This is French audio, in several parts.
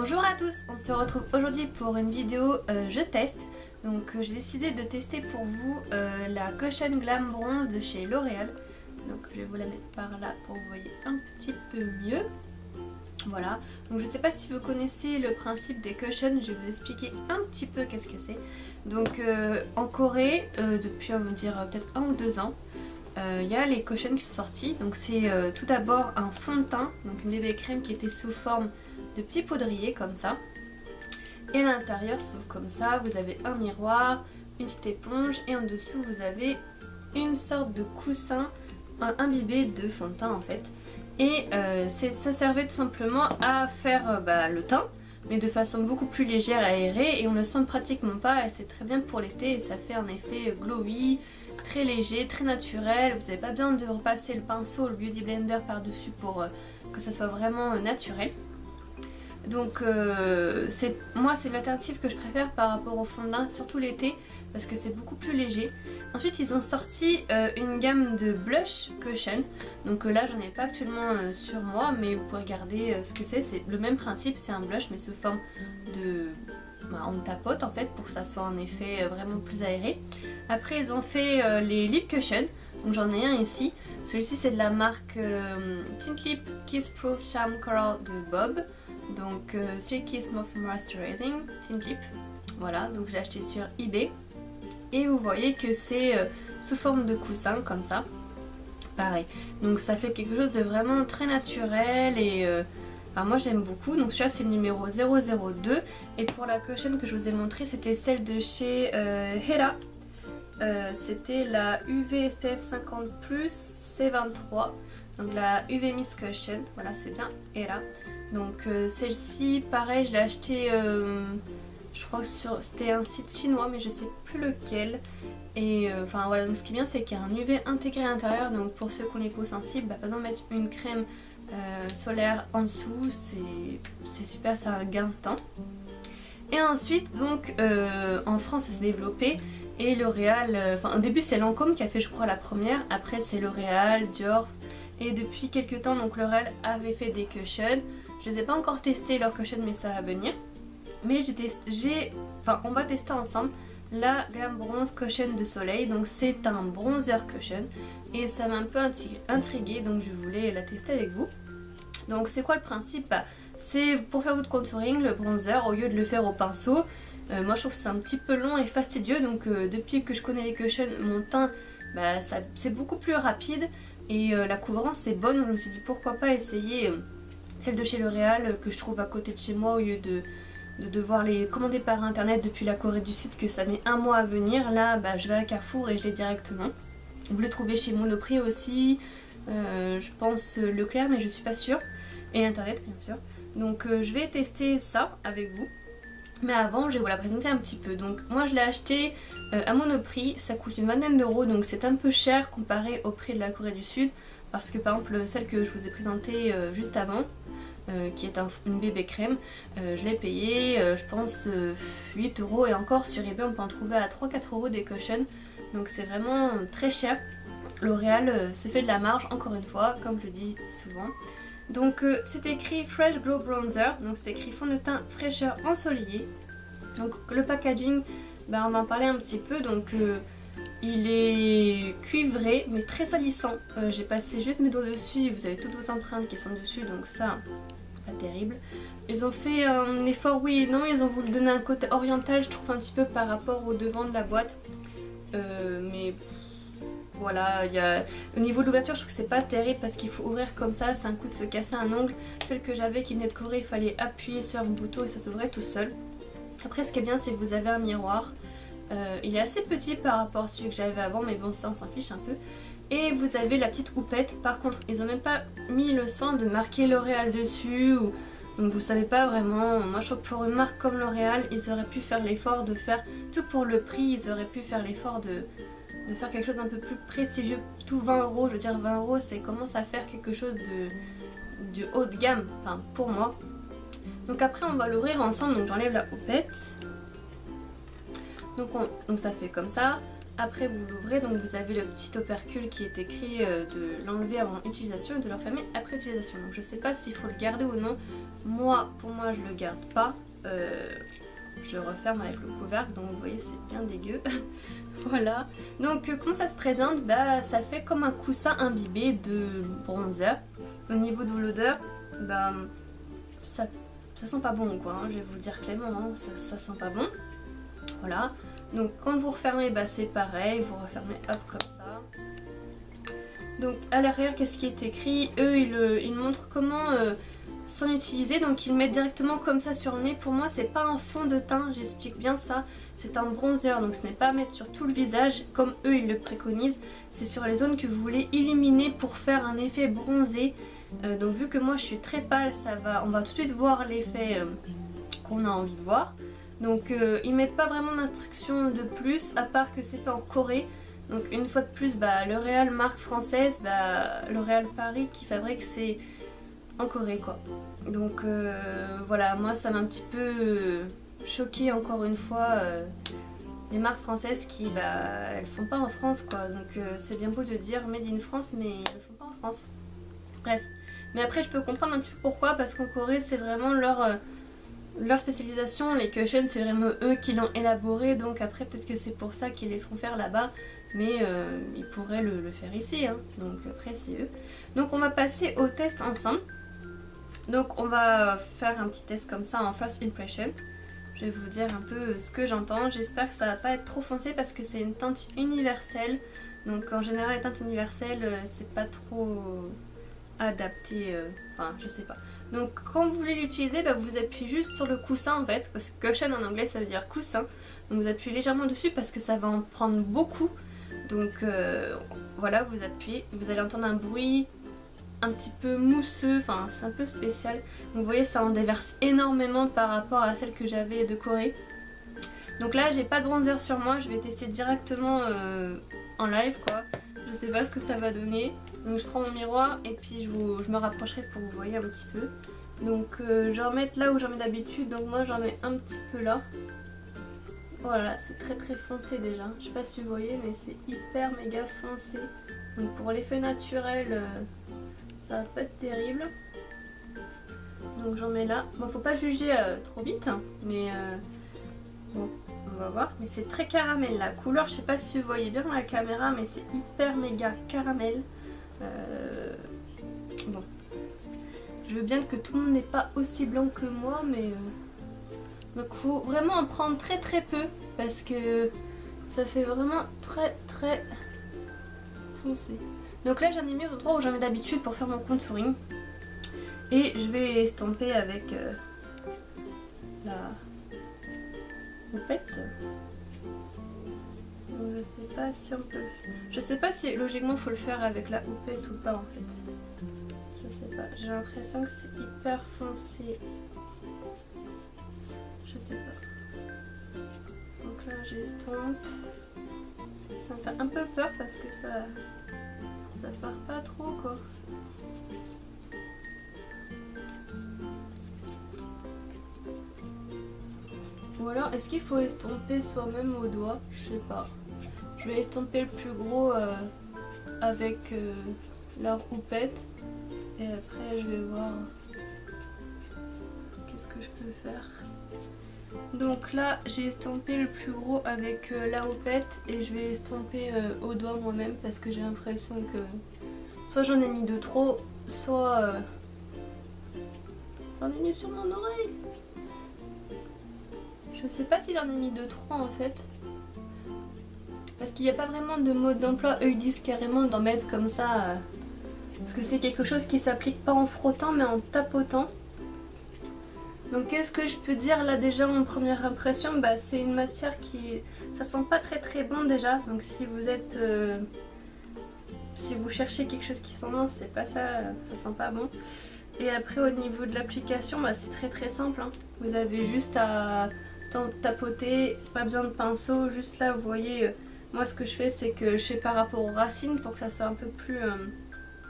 Bonjour à tous, on se retrouve aujourd'hui pour une vidéo je teste. Donc j'ai décidé de tester pour vous la Cushion Glam Bronze de chez L'Oréal. Donc je vais vous la mettre par là pour que vous voyez un petit peu mieux. Voilà, donc je ne sais pas si vous connaissez le principe des cushions, je vais vous expliquer un petit peu qu'est-ce que c'est. Donc en Corée, depuis on va dire peut-être 1 ou 2 ans, il y a les cushions qui sont sortis. Donc c'est tout d'abord un fond de teint, donc une bébé crème qui était sous forme de petits poudriers comme ça. Et à l'intérieur ça s'ouvre comme ça, vous avez un miroir, une petite éponge et en dessous vous avez une sorte de coussin imbibé de fond de teint en fait. Et ça servait tout simplement à faire le teint, mais de façon beaucoup plus légère et aérée, et on ne le sent pratiquement pas, et c'est très bien pour l'été et ça fait un effet glowy, très léger, très naturel. Vous n'avez pas besoin de repasser le pinceau, le beauty blender par dessus pour que ça soit vraiment naturel. Donc moi c'est l'alternative que je préfère par rapport au fond de teint, surtout l'été, parce que c'est beaucoup plus léger. Ensuite ils ont sorti une gamme de blush cushion. Donc là j'en ai pas actuellement sur moi, mais vous pouvez regarder ce que c'est. C'est le même principe, c'est un blush mais sous forme de... on tapote en fait pour que ça soit un effet vraiment plus aéré. Après ils ont fait les lip cushion. Donc j'en ai un ici. Celui-ci c'est de la marque Tint Lip Kiss Proof Charm Coral de Bob. Donc Silky Smooth Moisturizing Tint Lip. Voilà, donc j'ai acheté sur eBay. Et vous voyez que c'est sous forme de coussin comme ça. Pareil. Donc ça fait quelque chose de vraiment très naturel et moi j'aime beaucoup. Donc celui-là c'est le numéro 002. Et pour la cushion que je vous ai montré, c'était celle de chez Hera. C'était la UV SPF 50+ C23. Donc la UV Mist Cushion. Voilà, c'est bien Hera. Donc celle-ci, pareil, je l'ai achetée, je crois que c'était un site chinois, mais je sais plus lequel. Et enfin voilà, donc ce qui est bien, c'est qu'il y a un UV intégré à l'intérieur. Donc pour ceux qui ont les peaux sensibles, pas besoin de mettre une crème solaire en dessous. C'est super, ça a un gain de temps. Et ensuite, donc en France, ça s'est développé. Et L'Oréal, au début c'est Lancôme qui a fait je crois la première. Après c'est L'Oréal, Dior. Et depuis quelques temps, donc L'Oréal avait fait des cushions. Je les ai pas encore testé leurs cushions, mais ça va venir. Mais on va tester ensemble la Glam Bronze Cushion de Soleil. Donc c'est un bronzer cushion et ça m'a un peu intriguée, donc je voulais la tester avec vous. Donc c'est quoi le principe? C'est pour faire votre contouring, le bronzer, au lieu de le faire au pinceau. Moi je trouve que c'est un petit peu long et fastidieux, donc depuis que je connais les cushions, mon teint c'est beaucoup plus rapide et la couvrance est bonne. Donc je me suis dit pourquoi pas essayer celle de chez L'Oréal que je trouve à côté de chez moi, au lieu de devoir les commander par internet depuis la Corée du Sud, que ça met 1 mois à venir. Là je vais à Carrefour et je l'ai directement. Vous les trouvez chez Monoprix aussi, je pense Leclerc mais je suis pas sûre, et internet bien sûr. Donc je vais tester ça avec vous. Mais avant je vais vous la présenter un petit peu. Donc moi je l'ai acheté à Monoprix, ça coûte une vingtaine d'euros, donc c'est un peu cher comparé au prix de la Corée du Sud. Parce que par exemple celle que je vous ai présentée juste avant, qui est une bébé crème, je l'ai payée je pense 8 euros, et encore sur eBay on peut en trouver à 3-4 euros des cushions. Donc c'est vraiment très cher. L'Oréal se fait de la marge encore une fois, comme je le dis souvent. Donc c'est écrit Fresh Glow Bronzer, donc c'est écrit fond de teint fraîcheur ensoleillé. Donc le packaging, on va en parler un petit peu. Donc il est cuivré mais très salissant. J'ai passé juste mes doigts dessus et vous avez toutes vos empreintes qui sont dessus, donc ça, pas terrible. Ils ont fait un effort, oui et non, ils ont voulu donner un côté oriental je trouve un petit peu par rapport au devant de la boîte. Mais voilà, au niveau de l'ouverture je trouve que c'est pas terrible parce qu'il faut ouvrir comme ça, c'est un coup de se casser un ongle. Celle que j'avais qui venait de Corée, il fallait appuyer sur un bouton et ça s'ouvrait tout seul. Après ce qui est bien c'est que vous avez un miroir. Il est assez petit par rapport à celui que j'avais avant, mais bon ça on s'en fiche un peu. Et vous avez la petite houppette. Par contre ils ont même pas mis le soin de marquer L'Oréal dessus, donc vous savez pas vraiment. Moi je trouve que pour une marque comme L'Oréal, ils auraient pu faire l'effort de faire tout pour le prix. Ils auraient pu faire l'effort de faire quelque chose d'un peu plus prestigieux. Tout 20 euros, je veux dire 20 euros ça commence à faire quelque chose de haut de gamme, enfin pour moi. Donc après on va l'ouvrir ensemble, donc j'enlève la houppette. Donc ça fait comme ça. après vous l'ouvrez, donc vous avez le petit opercule qui est écrit de l'enlever avant utilisation et de le refermer après utilisation. Donc je sais pas s'il faut le garder ou non. Moi, pour moi, je le garde pas. Je referme avec le couvercle, donc vous voyez c'est bien dégueu. Voilà. Donc comment ça se présente? Bah ça fait comme un coussin imbibé de bronzer. Au niveau de l'odeur, bah ça sent pas bon quoi, hein, je vais vous le dire clairement, hein, ça sent pas bon. Voilà. Donc quand vous refermez, bah c'est pareil, vous refermez hop comme ça. Donc à l'arrière, qu'est-ce qui est écrit? Eux ils montrent comment s'en utiliser, donc ils le mettent directement comme ça sur le nez. Pour moi c'est pas un fond de teint, j'explique bien ça, c'est un bronzer, donc ce n'est pas à mettre sur tout le visage comme eux ils le préconisent, c'est sur les zones que vous voulez illuminer pour faire un effet bronzé. Donc vu que moi je suis très pâle, on va tout de suite voir l'effet qu'on a envie de voir. Donc ils mettent pas vraiment d'instructions de plus, à part que c'est fait en Corée. Donc une fois de plus, bah, L'Oréal, marque française, bah, L'Oréal Paris qui fabrique, c'est en Corée quoi. Donc voilà, moi ça m'a un petit peu choquée encore une fois, les marques françaises qui bah elles font pas en France quoi. Donc c'est bien beau de dire made in France, mais elles font pas en France. Bref, mais après je peux comprendre un petit peu pourquoi, parce qu'en Corée c'est vraiment leur spécialisation, les cushions c'est vraiment eux qui l'ont élaboré, donc après peut-être que c'est pour ça qu'ils les font faire là-bas, mais ils pourraient le faire ici, hein. Donc après c'est eux. Donc on va passer au test ensemble. Donc on va faire un petit test comme ça en first impression. Je vais vous dire un peu ce que j'en pense. J'espère que ça va pas être trop foncé parce que c'est une teinte universelle. Donc en général les teintes universelles c'est pas trop adapté, enfin je sais pas. Donc quand vous voulez l'utiliser, bah, vous appuyez juste sur le coussin en fait, parce que cushion en anglais ça veut dire coussin. Donc vous appuyez légèrement dessus parce que ça va en prendre beaucoup. Donc voilà, vous appuyez, vous allez entendre un bruit un petit peu mousseux, enfin c'est un peu spécial. Donc vous voyez ça en déverse énormément par rapport à celle que j'avais de Corée. Donc là j'ai pas de bronzer sur moi, je vais tester directement en live quoi. Je sais pas ce que ça va donner. Donc je prends mon miroir et puis je me rapprocherai pour que vous voyez un petit peu. Donc je vais en mettre là où j'en mets d'habitude, donc moi j'en mets un petit peu là. Voilà, c'est très très foncé déjà. Je sais pas si vous voyez mais c'est hyper méga foncé. Donc pour l'effet naturel, ça va pas être terrible. Donc j'en mets là. Bon, faut pas juger trop vite, hein, mais bon, on va voir. Mais c'est très caramel la couleur. Je sais pas si vous voyez bien dans la caméra, mais c'est hyper méga caramel. Bon, je veux bien que tout le monde n'est pas aussi blanc que moi, mais donc faut vraiment en prendre très très peu parce que ça fait vraiment très très foncé. Donc là j'en ai mis au endroit où j'en mets d'habitude pour faire mon contouring. Et je vais estomper avec la houppette. Donc je sais pas si on peut... Je sais pas si logiquement faut le faire avec la houppette ou pas en fait. Je sais pas, j'ai l'impression que c'est hyper foncé. Je sais pas. Donc là j'estompe. Ça me fait un peu peur parce que ça part pas trop quoi. Ou alors est-ce qu'il faut estomper soi-même au doigt? Je sais pas. Je vais estomper le plus gros avec la houppette. Et après je vais voir qu'est-ce que je peux faire. Donc là j'ai estampé le plus gros avec la houppette et je vais estomper au doigt moi-même parce que j'ai l'impression que soit j'en ai mis de trop, soit j'en ai mis sur mon oreille. Je sais pas si j'en ai mis de trop en fait. Parce qu'il n'y a pas vraiment de mode d'emploi. Eux ils disent carrément d'en mettre comme ça. Parce que c'est quelque chose qui s'applique pas en frottant mais en tapotant. Donc qu'est-ce que je peux dire là déjà en première impression? Bah c'est une matière qui... Ça sent pas très très bon déjà. Donc si vous êtes... si vous cherchez quelque chose qui sent bon, c'est pas ça, ça sent pas bon. Et après au niveau de l'application, bah, c'est très très simple. Hein. Vous avez juste à tapoter, pas besoin de pinceau. Juste là vous voyez, moi ce que je fais c'est que je fais par rapport aux racines pour que ça soit un peu plus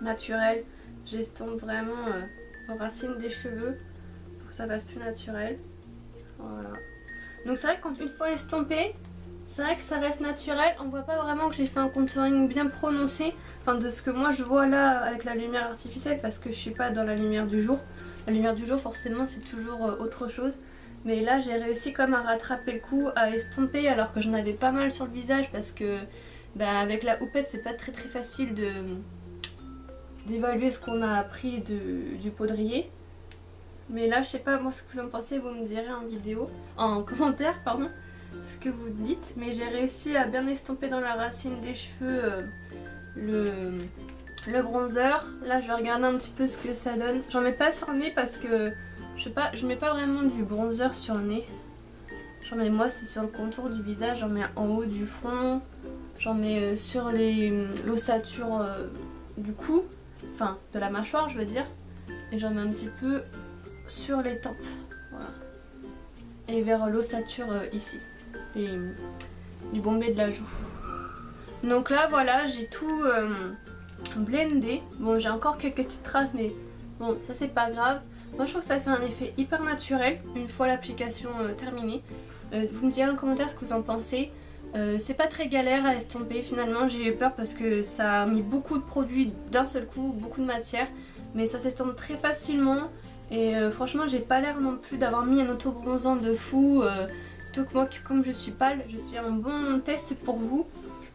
naturel. J'estompe vraiment aux racines des cheveux pour que ça fasse plus naturel. Voilà. Donc c'est vrai que quand une fois estompé, C'est vrai que ça reste naturel, on voit pas vraiment que j'ai fait un contouring bien prononcé, enfin de ce que moi je vois là avec la lumière artificielle parce que je suis pas dans la lumière du jour. La lumière du jour forcément c'est toujours autre chose, mais là j'ai réussi comme à rattraper le coup, à estomper alors que j'en avais pas mal sur le visage parce que avec la houppette c'est pas très facile d'évaluer ce qu'on a appris du poudrier. Mais là je sais pas moi ce que vous en pensez, vous me direz en commentaire pardon. Ce que vous dites, mais j'ai réussi à bien estomper dans la racine des cheveux le bronzer. Là je vais regarder un petit peu ce que ça donne. J'en mets pas sur le nez parce que je sais pas, je mets pas vraiment du bronzer sur le nez. J'en mets moi c'est sur le contour du visage, j'en mets en haut du front, j'en mets sur l'ossature du cou, enfin de la mâchoire je veux dire, et j'en mets un petit peu sur les tempes, voilà, et vers l'ossature ici. Du bombé de la joue. Donc là voilà j'ai tout blendé. Bon j'ai encore quelques petites traces mais bon ça c'est pas grave. Moi je trouve que ça fait un effet hyper naturel une fois l'application terminée. Vous me direz en commentaire ce que vous en pensez. C'est pas très galère à estomper finalement, j'ai eu peur parce que ça a mis beaucoup de produits d'un seul coup, beaucoup de matière, mais ça s'estompe très facilement et franchement j'ai pas l'air non plus d'avoir mis un auto-bronzant de fou. Surtout que moi comme je suis pâle, je suis un bon test pour vous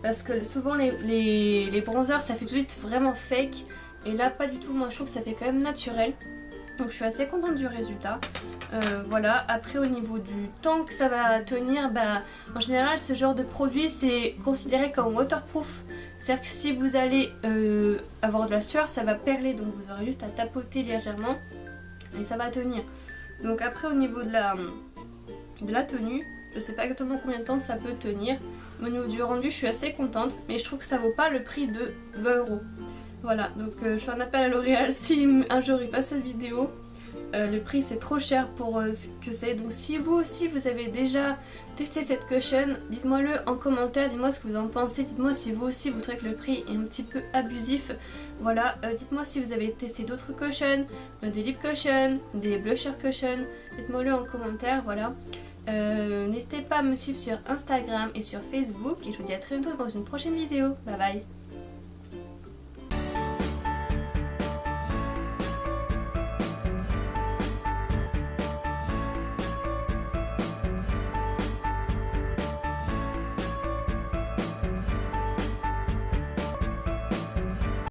parce que souvent les bronzers ça fait tout de suite vraiment fake et là pas du tout, moi je trouve que ça fait quand même naturel. Donc je suis assez contente du résultat. Voilà, après au niveau du temps que ça va tenir, en général ce genre de produit c'est considéré comme waterproof. C'est-à-dire que si vous allez avoir de la sueur ça va perler, donc vous aurez juste à tapoter légèrement et ça va tenir. Donc après au niveau de la tenue, je sais pas exactement combien de temps ça peut tenir. Au niveau du rendu je suis assez contente, mais je trouve que ça vaut pas le prix de 20 €. Voilà, donc je fais un appel à L'Oréal si un jour il passe cette vidéo. Le prix c'est trop cher pour ce que c'est, donc si vous aussi vous avez déjà testé cette cushion, dites-moi le en commentaire, dites-moi ce que vous en pensez, dites-moi si vous aussi vous trouvez que le prix est un petit peu abusif. Voilà, dites-moi si vous avez testé d'autres cushions, des lip cushions, des blusher cushions, dites-moi le en commentaire, voilà. N'hésitez pas à me suivre sur Instagram et sur Facebook et je vous dis à très bientôt dans une prochaine vidéo, bye bye.